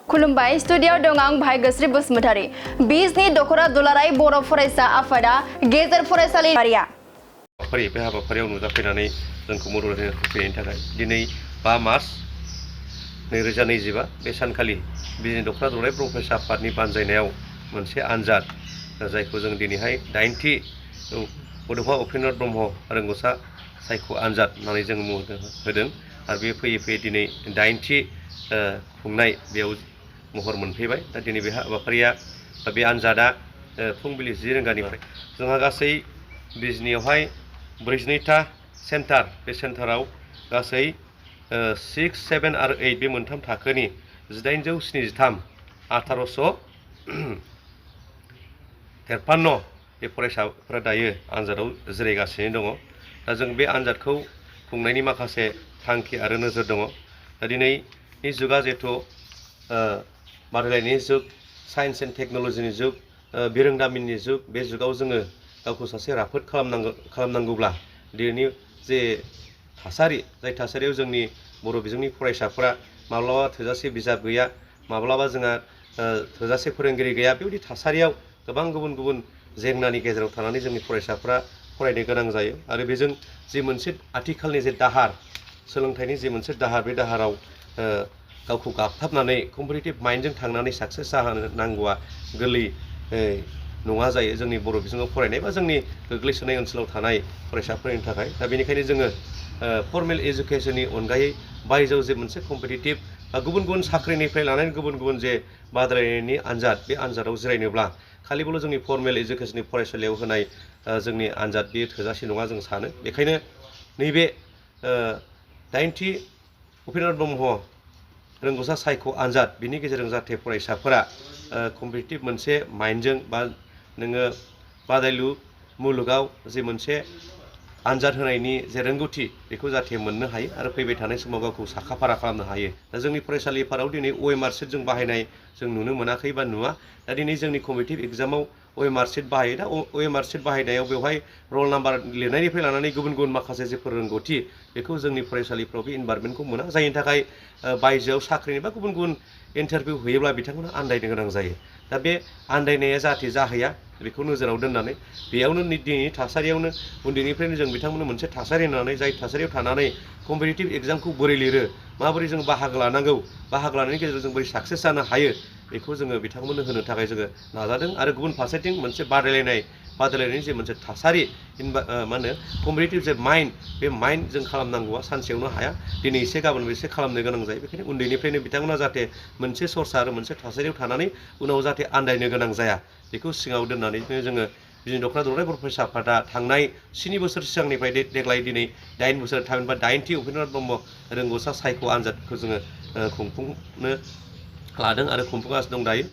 खुलुमबाय स्टुडियाव दं आं भाग्यश्री बसुमतारी। बिजनि दखरा दुलाराय बर' फरायसा आफादा गेजेर फरायसालिया बे हाबाफारियाव नुजाफैनानै जोंखौ मदद होफैनायनि थाखाय दिनै 5 मार्च 2025 बे सानखालि बिजनि दखरा दुलाराय बर' फरायसा आफादनि बानजायनायाव मोनसे आनजाद जायखौ जों दिनैहाय 9थि बड'फा उपेन्द्र ब्रह्म रोंगौसा सायख' आनजाद होननानै जों मुं होदों आरो बे फैयै फैयै दिनै 9थि खुंनाय बेयाव महर मोनफैबाय। दा दिनै बे हाबाफारिया बे आनजादा फुंबिलि 10 रिंगानिफ्राय जोंहा गासै बिजनियावहाय 42टा सेन्टार, बे सेन्टाराव गासै 6, 7 आरो 8 बे मोनथाम थाखोनि 1873 1853 बे फरायसाफोरा दायो आनजादाव जिरायगासिनो दङ। दा जों बे आनजादखौ खुंनायनि माखासे थांखि आरो नोजोर दङ। दा दिनैनि जुगा जिहेथु बादायलायनायनि जुग, साइन्स एन्ड टेक्न'लजिनि जुग, बिरोंदामिननि जुग, बे जुगाव जोङो गावखौ सासे राफोद खालामनांगौब्ला दिनैनि जे थासारि, जाय थासारियाव जोंनि बर' बिजोंनि फरायसाफोरा माब्लाबा थोजासे बिजाब गैया, माब्लाबा जोंहा थोजासे फोरोंगिरि गैया, बेबायदि थासारियाव गोबां गुबुन गुबुन जेंनानि गेजेराव थानानै जोंनि फरायसाफोरा फरायनो गोनां जायो आरो बेजों जि मोनसे आथिखालनि जे दाहार, सोलोंथाइनि जे मोनसे दाहार, बे दाहाराव गावखौ गाबथाबनानै कम्पिटिटिभ माइन्डजों थांनानै साक्सेस जानो नांगौआ गोरलै नङा जायो जोंनि बर' बिजोङाव फरायनाय बा जोंनि गोग्लैसोनाय ओनसोलाव थानाय फरायसाफोरनि थाखाय। दा बेनिखायनो जोङो फर्मेल इडुकेसननि अनगायै बायजोआव जे मोनसे कम्पिटिटिभ बा गुबुन गुबुन साख्रिनिफ्राय लानानै गुबुन गुबुन जे बादायलायनायनि आनजाद, बे आनजादाव जिरायनोब्ला खालिबोल' जोंनि फर्मेल इडुकेसननि फरायसालियाव होनाय जोंनि आनजाद बेयो थोजासे नङा जों सानो। बेखायनो नैबे 9थि उपेन्द्र ब्रह्म रोंगौसा सायख' आनजाद, बिनि गेजेरजों जाहाथे फरायसाफोरा कम्पिटिटिभ मोनसे माइन्डजों बा नोङो बादायलु मुलुगाव जे मोनसे आनजाद होनायनि जे रोंगौथि, बेखौ जाहाथे मोननो हायो आरो फैबाय थानाय समाव गावखौ साखाफारा खालामनो हायो। दा जोंनि फरायसालिफोराव दिनै OMR शीट जों बाहायनाय जों नुनो मोनाखै बा नुवा। दा दिनै जोंनि कम्पिटिटिभ एग्जामाव OMR शीट बाहायो। दा OMR शीट बाहायनायाव बेवहाय रल नाम्बार लिरनायनिफ्राय लानानै गुबुन गुबुन माखासे जेफोर रोंगौथि, बेखौ जोंनि फरायसालिफ्राव बे इनभारमेन्टखौ मोना, जायनि थाखाय बायजोआव साख्रिनि बा गुबुन गुबुन इन्टारभिउ होयोब्ला बिथांमोना आन्दायनो गोनां जायो। दा बे आन्दायनाया जाहाथे जाहैया, बेखौ नोजोराव दोननानै बेयावनो दिनैनि थासारियावनो उन्दैनिफ्रायनो जों बिथांमोननो मोनसे थासारि होनानै, जाय थासारियाव थानानै कम्पिटिटिभ एग्जामखौ बोरै लिरो, माबोरै जों बाहागो लानांगौ, बाहागो लानायनि गेजेरजों जों बोरै साक्सेस जानो हायो, बेखौ जोङो बिथांमोननो होनो थाखाय जोङो नाजादों। आरो गुबुन फारसेथिं मोनसे बादायलायनायनि जे मोनसे थासारि, मा होनो कम्पिटिटिभ जे माइन्ड, बे माइन्ड जों खालामनांगौआ सानसेयावनो हाया। दिनै एसे गाबोन एसे खालामनो गोनां जायो। बेखायनो उन्दैनिफ्रायनो बिथांमोना जाहाथे मोनसे सर्सा आरो मोनसे थासारियाव थानानै उनाव जाहाथे आन्दायनो गोनां जाया, बेखौ सिगाङाव दोननानैनो जोङो बिजनि दखरा दुलाराय बर' फरायसा आफादा थांनाय 7 बोसोर सिगांनिफ्राय देग्लाय दिनै 9 बोसोर थामहिनबा 9थि उपेन्द्र ब्रह्म रोंगौसा सायख' आनजादखौ जोङो खुंफुंनो लादों आरो खुंफुंगासिनो दं दायो।